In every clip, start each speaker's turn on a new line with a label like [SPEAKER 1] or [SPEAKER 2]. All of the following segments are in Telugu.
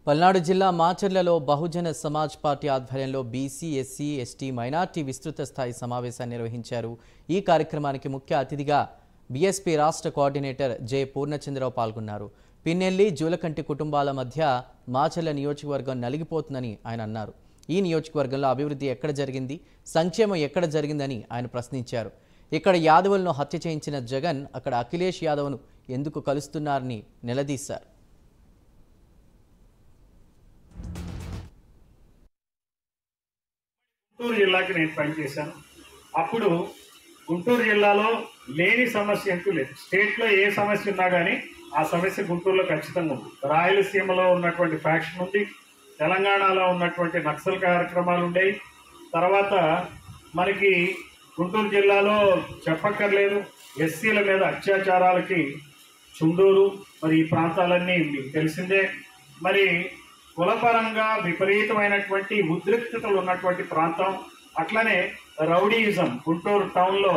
[SPEAKER 1] పల్నాడు జిల్లా మాచర్లలో బహుజన సమాజ్ పార్టీ ఆధ్వర్యంలో బీసీ, ఎస్సీ, ఎస్టీ, మైనార్టీ విస్తృత స్థాయి సమావేశాన్ని నిర్వహించారు. ఈ కార్యక్రమానికి ముఖ్య అతిథిగా బీఎస్పీ రాష్ట్ర కోఆర్డినేటర్ జె పూర్ణచంద్రరావు పాల్గొన్నారు. పిన్నెల్లి, జూలకంటి కుటుంబాల మధ్య మాచర్ల నియోజకవర్గం నలిగిపోతుందని ఆయన అన్నారు. ఈ నియోజకవర్గంలో అభివృద్ధి ఎక్కడ జరిగింది, సంక్షేమం ఎక్కడ జరిగిందని ఆయన ప్రశ్నించారు. ఇక్కడ యాదవులను హత్య చేయించిన జగన్ అక్కడ అఖిలేష్ యాదవ్ను ఎందుకు కలుస్తున్నారని నిలదీశారు.
[SPEAKER 2] గుంటూరు జిల్లాకి నేను పనిచేశాను. అప్పుడు గుంటూరు జిల్లాలో లేని సమస్య అంటూ లేదు. స్టేట్లో ఏ సమస్య ఉన్నా కానీ ఆ సమస్య గుంటూరులో ఖచ్చితంగా ఉంది. రాయలసీమలో ఉన్నటువంటి ఫ్యాక్షన్ ఉంది, తెలంగాణలో ఉన్నటువంటి నక్సల్ కార్యక్రమాలు ఉండేవి. తర్వాత మనకి గుంటూరు జిల్లాలో చెప్పక్కర్లేదు, ఎస్సీల మీద అత్యాచారాలకి చుండూరు, మరి ఈ ప్రాంతాలన్నీ మీకు తెలిసిందే. మరి కులపరంగా విపరీతమైనటువంటి ఉద్రిక్తతలు ఉన్నటువంటి ప్రాంతం. అట్లనే రౌడీయిజం, గుంటూరు టౌన్లో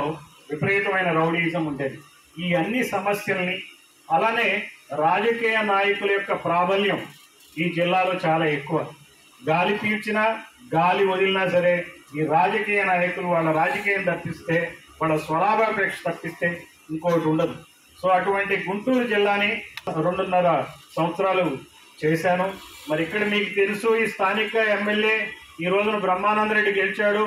[SPEAKER 2] విపరీతమైన రౌడీయిజం ఉండేది. ఈ అన్ని సమస్యల్ని, అలానే రాజకీయ నాయకుల యొక్క ప్రాబల్యం ఈ జిల్లాలో చాలా ఎక్కువ. గాలి పీల్చినా గాలి వదిలినా సరే ఈ రాజకీయ నాయకులు వాళ్ళ రాజకీయం తప్పిస్తే, వాళ్ళ స్వలాభాపేక్ష తప్పిస్తే ఇంకోటి ఉండదు. సో అటువంటి గుంటూరు జిల్లాని 2.5 సంవత్సరాలు చేశాను. మరి ఇక్కడ మీకు తెలుసు, ఈ స్థానిక ఎమ్మెల్యే ఈ రోజున బ్రహ్మానంద రెడ్డి గెలిచాడు.